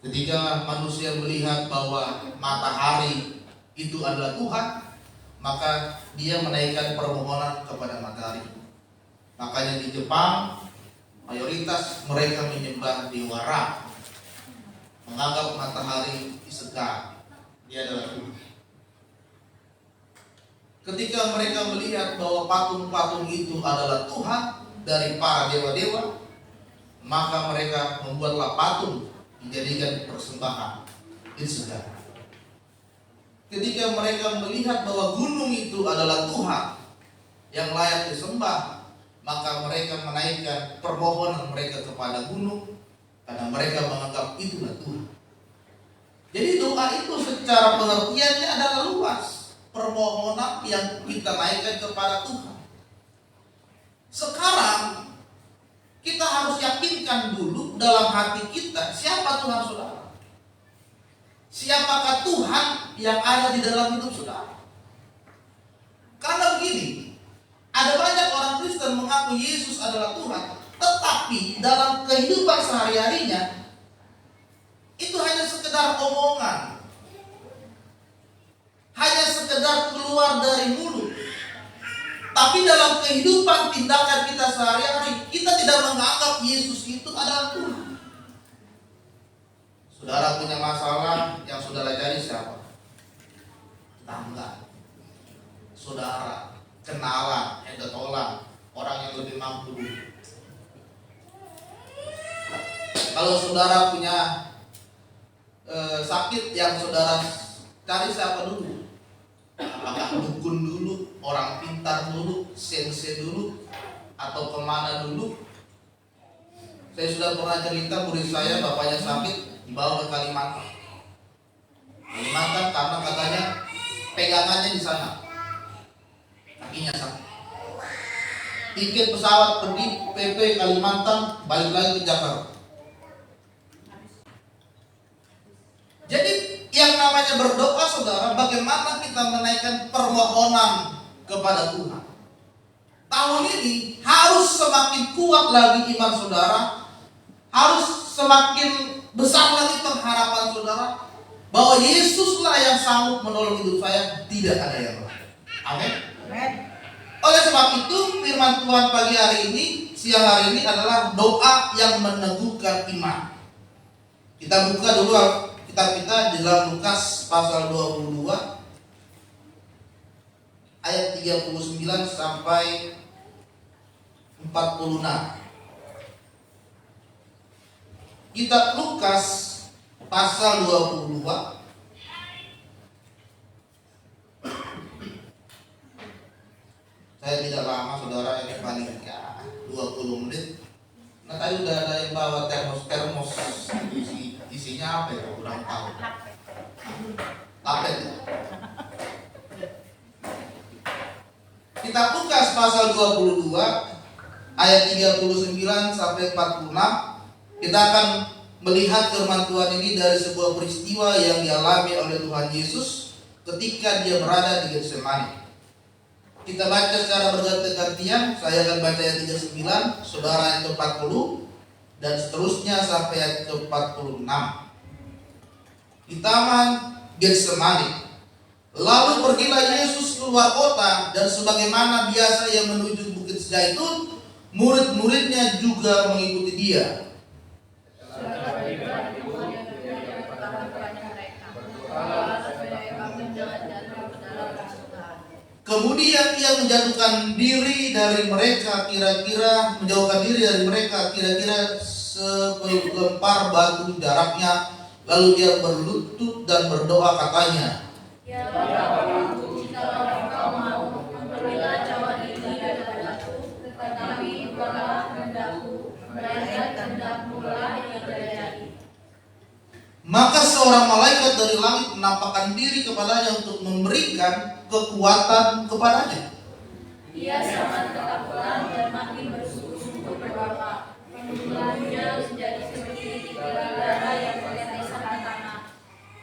Ketika manusia melihat bahwa matahari itu adalah Tuhan, maka dia menaikkan permohonan kepada matahari. Makanya di Jepang mayoritas mereka menyembah dewa Ra, menganggap matahari isegan, dia adalah Tuhan. Ketika mereka melihat bahwa patung-patung itu adalah Tuhan dari para dewa-dewa, maka mereka membuatlah patung dijadikan persembahan isegan. Ketika mereka melihat bahwa gunung itu adalah Tuhan yang layak disembah, maka mereka menaikkan permohonan mereka kepada gunung karena mereka menganggap itulah Tuhan. Jadi doa itu secara pengertiannya adalah luas, permohonan yang kita naikkan kepada Tuhan. Sekarang kita harus yakinkan dulu dalam hati kita siapa Tuhan saudara. Siapakah Tuhan yang ada di dalam hidup saudara? Karena begini, ada banyak orang Kristen mengaku Yesus adalah Tuhan, tetapi dalam kehidupan sehari-harinya itu hanya sekedar omongan, hanya sekedar keluar dari mulut. Tapi dalam kehidupan tindakan kita sehari-hari, kita tidak menganggap Yesus itu adalah Tuhan. Saudara punya masalah, yang saudara cari siapa? Tetangga, saudara, kenalan, tolak, orang yang lebih mampu dulu. Kalau saudara punya sakit, yang saudara cari siapa dulu? Apakah dukun dulu, orang pintar dulu, sense dulu, atau kemana dulu? Saya sudah pernah cerita murid saya, bapaknya sakit, dibawa ke Kalimantan. Karena katanya pegangannya di sana, kakinya sakit. Tiket pesawat pergi PP Kalimantan, balik lagi ke Jakarta. Jadi yang namanya berdoa saudara, bagaimana kita menaikkan permohonan kepada Tuhan. Tahun ini harus semakin kuat lagi iman saudara, harus semakin besar lagi pengharapan saudara bahwa Yesuslah yang sanggup menolong hidup saya, tidak ada yang lain. Amin. Oleh sebab itu firman Tuhan pagi hari ini, siang hari ini adalah doa yang meneguhkan iman. Kita buka dulu kitab kita di dalam Lukas pasal 22 ayat 39 sampai 46. Kitab Lukas pasal 22 saya tidak lama saudara, ini paling 20 menit. Nah tadi udah ada yang bawa termos isinya apa ya, kurang tahu. Tablet ya. Kitab Lukas pasal 22 ayat 39 sampai 46. Kita akan melihat firman Tuhan ini dari sebuah peristiwa yang dialami oleh Tuhan Yesus ketika dia berada di Getsemani. Kita baca secara berganti-gantian. Saya akan baca ayat 39, saudara ayat ke-40, dan seterusnya sampai ayat ke-46. Di taman Getsemani, lalu pergilah Yesus keluar kota, dan sebagaimana biasa ia menuju Bukit Zaitun, murid-muridnya juga mengikuti dia. Kemudian ia menjauhkan diri dari mereka kira-kira 10 lempar batu jaraknya, lalu dia berlutut dan berdoa katanya, "Ya Bapa, jikalau Engkau mau, ampunilah cawan ini daripadaku, tetapi bukanlah kehendakku, melainkan kehendak-Mu lah yang terjadi." Maka seorang malaikat dari langit menampakkan diri kepadanya untuk memberikan kekuatan kepadanya. Dia sangat ketakutan dan makin bersungguh-sungguh berdoa. Tubuhnya menjadi seperti tipiran darah yang bertetesan di tanah.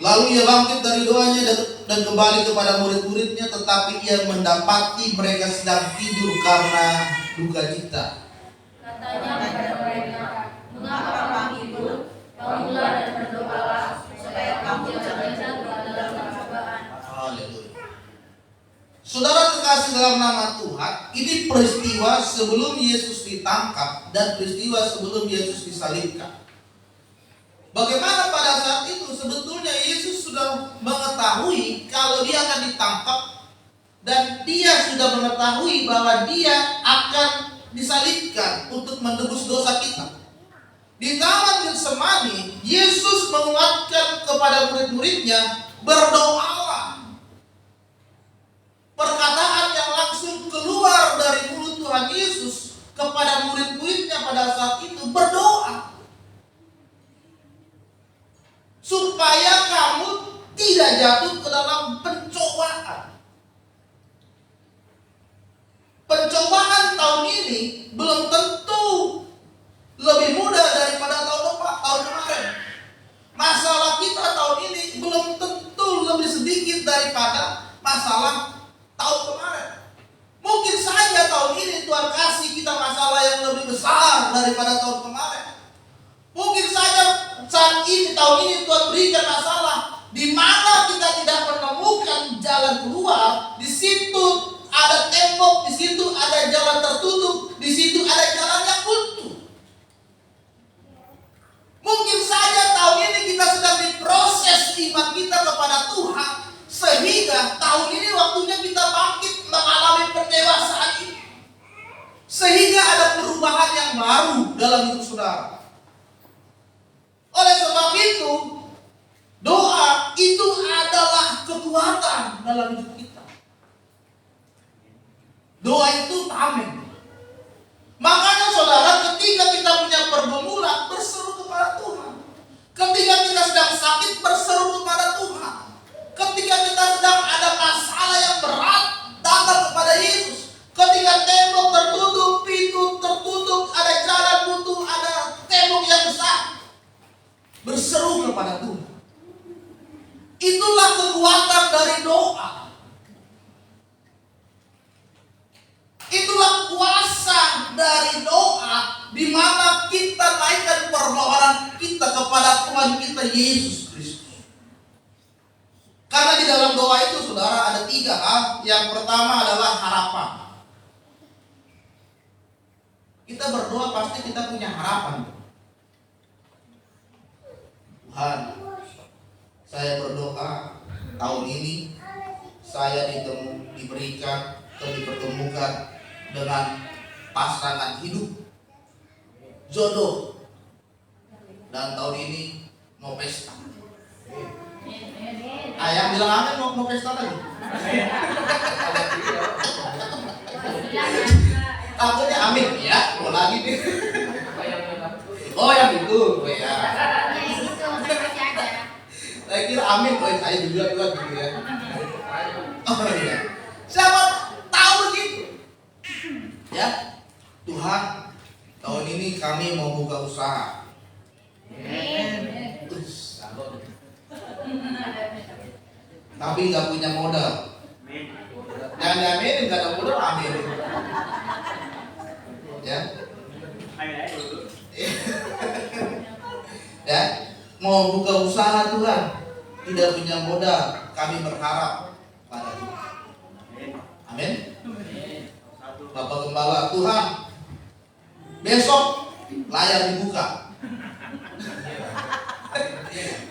Lalu ia bangkit dari doanya dan kembali kepada murid-muridnya, tetapi ia mendapati mereka sedang tidur karena duka cita. Katanya kepada mereka, "Mengapa kamu tidur? Bangunlah dan berdoalah peristiwa sebelum Yesus ditangkap dan peristiwa sebelum Yesus disalibkan. Bagaimana pada saat itu sebetulnya Yesus sudah mengetahui kalau dia akan ditangkap dan dia sudah mengetahui bahwa dia akan disalibkan untuk menebus dosa kita. Di Taman Getsemani, Yesus menguatkan kepada murid-muridnya, berdoalah. Perkataan yang langsung keluar dari mulut Tuhan Yesus kepada murid-muridnya pada saat itu, berdoa. Supaya kamu tidak jatuh ke dalam pencobaan. Pencobaan tahun ini belum tentu lebih mudah daripada tahun kemarin. Masalah kita tahun ini belum tentu lebih sedikit daripada masalah tahun kemarin. Mungkin saja tahun ini Tuhan kasih kita masalah yang lebih besar daripada tahun kemarin. Mungkin saja saat ini, tahun ini Tuhan berikan masalah di mana kita tidak menemukan jalan keluar. Di situ ada tembok, di situ ada jalan tertutup, di situ ada jalan yang buntu. Mungkin saja tahun ini kita sedang diproses iman kita kepada Tuhan, sehingga tahun ini waktunya kita bangkit mengalami pendewasaan ini, sehingga ada perubahan yang baru dalam hidup saudara. Oleh sebab itu, doa itu adalah kekuatan dalam hidup kita. Doa itu tameng. Makanya saudara, ketika kita punya pergumulan, berseru kepada Tuhan. Ketika kita sedang sakit, berseru kepada Tuhan. Ketika kita sedang ada masalah yang berat, datang kepada Yesus. Ketika tembok tertutup, pintu tertutup, ada jalan buntu, ada tembok yang besar, berseru kepada Tuhan. Itulah kekuatan dari doa. Itulah kuasa dari doa, di mana kita naikkan permohonan kita kepada Tuhan kita Yesus Kristus. Karena di dalam doa itu saudara ada 3 hal. Yang pertama adalah harapan. Kita berdoa pasti kita punya harapan. Tuhan, saya berdoa tahun ini saya diberikan atau dipertemukan dengan pasangan hidup, jodoh, dan tahun ini mau pesta. Ayah bilang amin, mau pesta lagi. Takutnya amin ya, mau lagi nih. Oh yang itu, ya. Saya kira amin, saya juga gitu ya. Oh iya. Siapa tahu begitu? Ya, Tuhan, tahun ini kami mau buka usaha. Tapi nggak punya modal. Jangan diaminin, nggak ada modal, amin. Ya. Ya, mau buka usaha Tuhan, tidak punya modal, kami berharap pada Tuhan. Amin. Bapak Gembala, Tuhan, besok layar dibuka,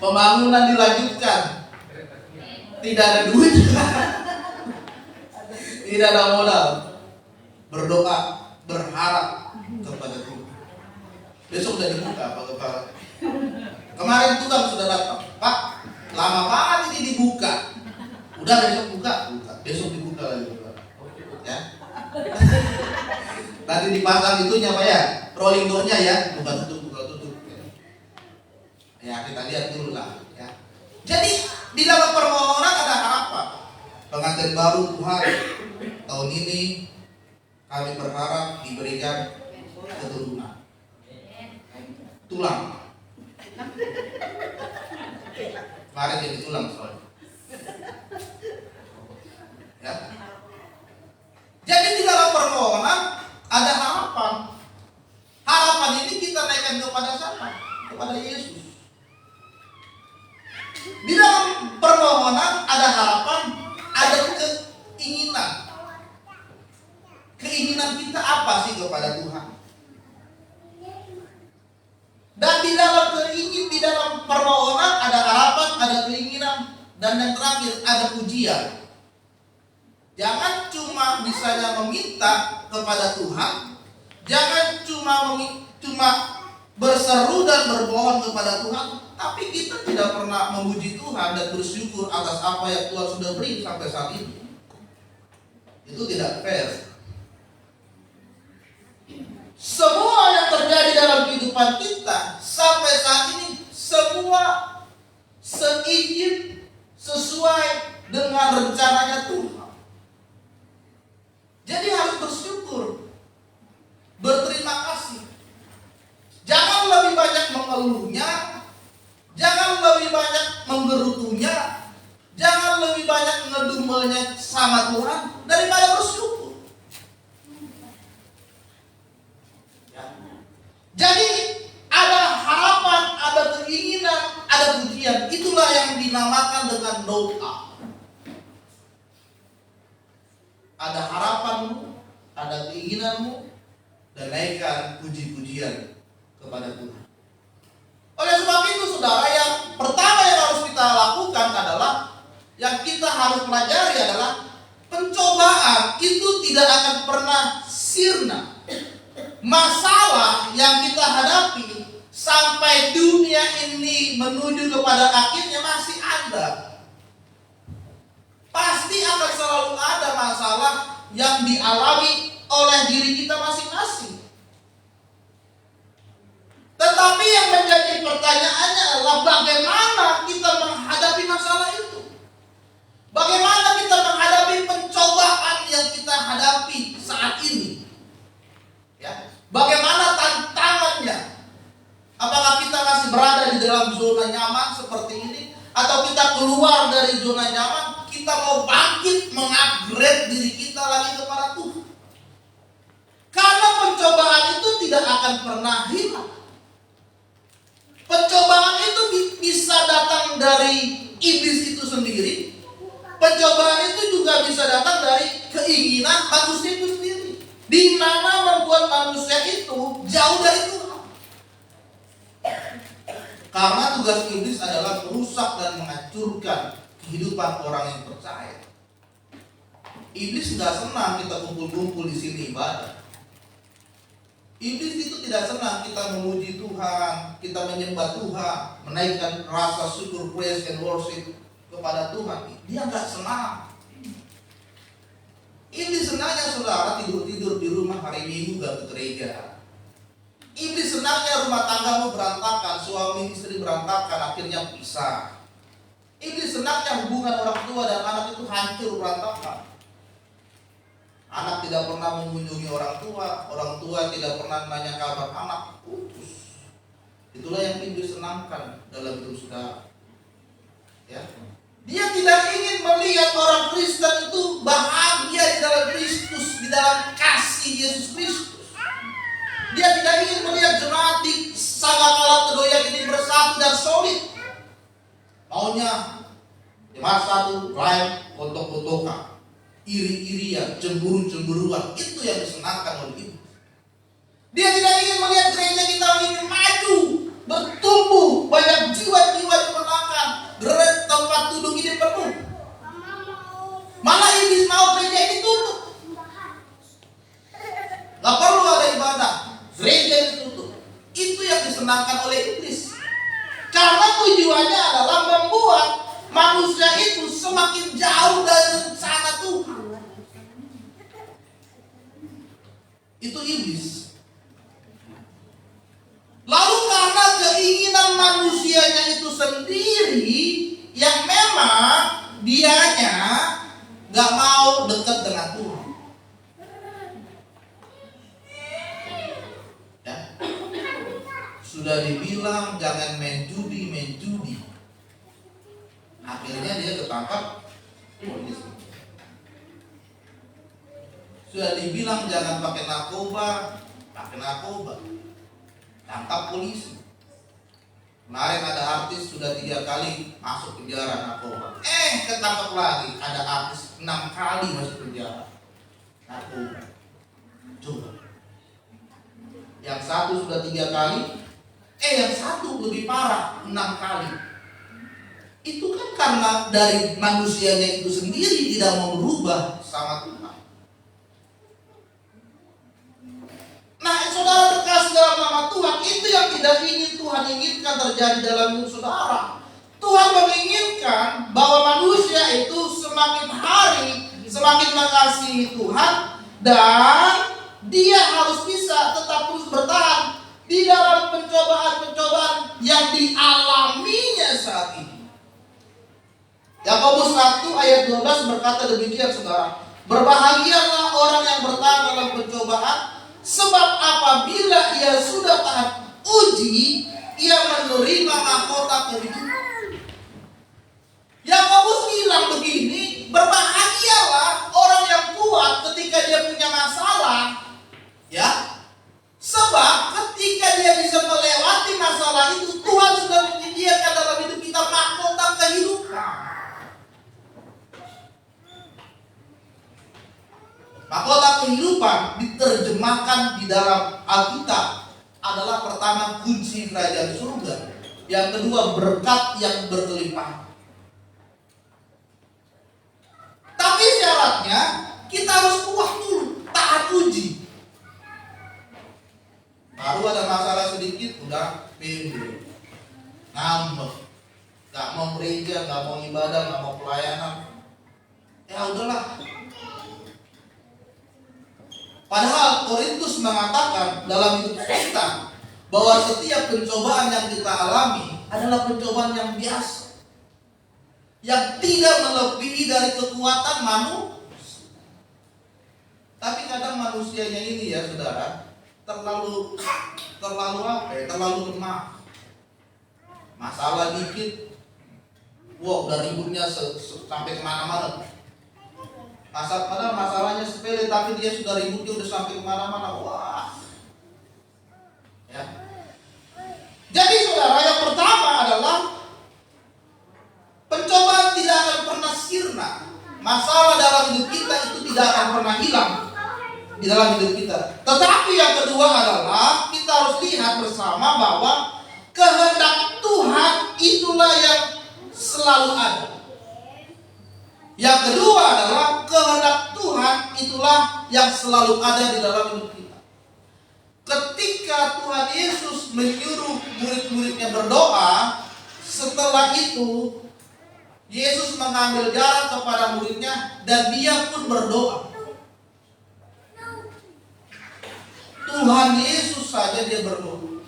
pembangunan dilanjutkan, tidak ada duit, tidak ada modal, berdoa, berharap kepada Tuhan. Besok udah dibuka, Pak Gembala. Kemarin Tuhan sudah datang, Pak, lama banget ini dibuka. Udah besok buka, besok dibuka lagi, ya. Nanti dipasang itunya Pak ya, rolling door-nya ya, buka tutup. Ya kita lihat dulu lah ya. Jadi di dalam permohonan ada harapan. Pengantin baru Tuhan, tahun ini kami berharap diberikan keturunan. Tulang. Kemarin jadi tulang soalnya. Ya. Jadi di dalam permohonan ada harapan. Harapan ini kita naikkan kepada siapa? Kepada Yesus. Di dalam permohonan ada harapan, ada keinginan. keinginan kita apa sih kepada Tuhan? Dan di dalam permohonan ada harapan, ada keinginan, dan yang terakhir ada pujian. Jangan cuma misalnya meminta kepada Tuhan, jangan cuma berseru dan bermohon kepada Tuhan, tapi kita tidak pernah memuji Tuhan dan bersyukur atas apa yang Tuhan sudah beri sampai saat ini. Itu tidak fair. Semua yang terjadi dalam kehidupan kita sampai saat ini semua seizin sesuai dengan rencananya Tuhan. Jadi harus bersyukur, berterima kasih. Jangan lebih banyak mengeluhnya, jangan lebih banyak menggerutunya, jangan lebih banyak ngedumelnya sama Tuhan daripada bersyukur. Jadi ada harapan, ada keinginan, ada pujian. Itulah yang dinamakan dengan doa. Ada harapanmu, ada keinginanmu, dan naikkan puji-pujian kepada Tuhan. Oleh sebab itu saudara, yang pertama yang harus kita lakukan adalah, yang kita harus pelajari adalah, pencobaan itu tidak akan pernah sirna. Masalah yang kita hadapi sampai dunia ini menuju kepada akhirnya masih ada. Pasti akan selalu ada masalah yang dialami oleh diri kita masing-masing. Tetapi yang menjadi pertanyaannya adalah bagaimana kita menghadapi masalah itu? Bagaimana kita menghadapi pencobaan yang kita hadapi saat ini? Ya. Bagaimana tantangannya? Apakah kita masih berada di dalam zona nyaman seperti ini? Atau kita keluar dari zona nyaman? Kita mau bangkit, mengupgrade diri kita lagi kepada Tuhan. Karena pencobaan itu tidak akan pernah hilang. Pencobaan itu bisa datang dari iblis itu sendiri. Pencobaan itu juga bisa datang dari keinginan manusia itu sendiri, di mana membuat manusia itu jauh dari Tuhan. Karena tugas iblis adalah merusak dan menghancurkan kehidupan orang yang percaya. Iblis tidak senang kita kumpul-kumpul di sini ibadah. Iblis itu tidak senang kita memuji Tuhan, kita menyembah Tuhan, menaikkan rasa syukur, praise and worship kepada Tuhan. Dia nggak senang. Iblis senangnya saudara tidur-tidur di rumah hari Minggu gak ke gereja. Iblis senangnya rumah tanggamu berantakan, suami istri berantakan, akhirnya pisah. Iblis senangnya hubungan orang tua dan anak itu hancur berantakan. Anak tidak pernah mengunjungi orang tua tidak pernah nanya kabar anak, putus. Itulah yang iblis senangkan dalam hidup saudara. Ya. Dia tidak ingin melihat orang Kristen itu bahagia di dalam Kristus, di dalam kasih Yesus Kristus. Dia tidak ingin melihat jemaat di Sagakala Tedoyak ini bersatu dan solid. Maunya jemaat satu, lain kotok-kotokan, iri-irian, cemburu-cemburuan. Itu yang disenangkan oleh iblis. Dia tidak ingin melihat gereja kita ini maju, bertumbuh, banyak jiwa-jiwa dimenangkan, tempat duduk ini penuh. Malah iblis mau gereja ini tutup. Gak perlu ada ibadah, gereja ini tutup. Itu yang disenangkan oleh iblis. Karena tujuannya adalah membuat manusia itu semakin jauh dari rencana Tuhan. Itu iblis. Lalu karena keinginan manusianya itu sendiri, yang memang dianya gak mau dekat dengan Tuhan. Ya. Sudah dibilang jangan main judi. Akhirnya dia ketangkap polisi. Sudah dibilang jangan pakai narkoba, tangkap polisi. Kemarin ada artis sudah 3 kali masuk penjara narkoba. Ketangkap lagi, ada artis 6 kali masuk penjara narkoba. Coba. Yang satu sudah 3 kali, yang satu lebih parah 6 kali. Itu kan karena dari manusianya itu sendiri tidak mau berubah sama Tuhan. Nah, saudara terkasih dalam nama Tuhan, itu yang tidak ingin Tuhan inginkan terjadi dalam hidup saudara. Tuhan menginginkan bahwa manusia itu semakin hari semakin mengasihi Tuhan, dan dia harus bisa tetap terus bertahan di dalam pencobaan-pencobaan yang dialaminya saat ini. Yakobus 1 ayat 12 berkata demikian, saudara. Berbahagialah orang yang bertahan dalam pencobaan, sebab apabila ia sudah tahan uji, ia menerima mahkota kehidupan. Yakobus bilang begini, berbahagialah orang yang kuat ketika dia punya masalah, ya. Sebab ketika dia bisa melewati masalah itu, Tuhan sudah menyediakan dalam hidup kita mahkota kehidupan. Mahkota kehidupan diterjemahkan di dalam Alkitab adalah pertama kunci kerajaan surga, yang kedua berkat yang berlimpah. Tapi syaratnya kita harus kuat dulu, tahan uji. Baru ada masalah sedikit udah bimbing, ngambek, gak mau gereja, gak mau ibadah, gak mau pelayanan. Ya udahlah. Padahal Korintus mengatakan dalam hidup kita bahwa setiap pencobaan yang kita alami adalah pencobaan yang biasa, yang tidak melebihi dari kekuatan manusia. Tapi kadang manusianya ini ya saudara, terlalu lemah. Masalah dikit, udah ributnya sampai kemana-mana. Padahal masalahnya sepele, tapi dia sudah ributnya udah sampai kemana-mana. Wah, ya. Jadi saudara, yang pertama adalah pencobaan tidak akan pernah sirna. Masalah dalam hidup kita itu tidak akan pernah hilang di dalam hidup kita. Tetapi yang kedua adalah kita harus lihat bersama bahwa kehendak Tuhan itulah yang selalu ada. Yang kedua adalah kehendak Tuhan itulah yang selalu ada di dalam hidup kita. Ketika Tuhan Yesus menyuruh murid-muridnya berdoa, setelah itu Yesus mengambil jarak kepada muridnya dan dia pun berdoa. Tuhan Yesus saja dia berdoa.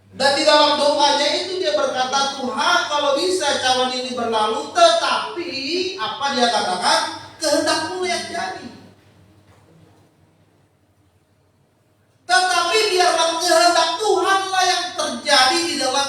Dan di dalam doanya itu dia berkata, Tuhan kalau bisa cawan ini berlalu, tetapi apa dia katakan? Kehendak-Mu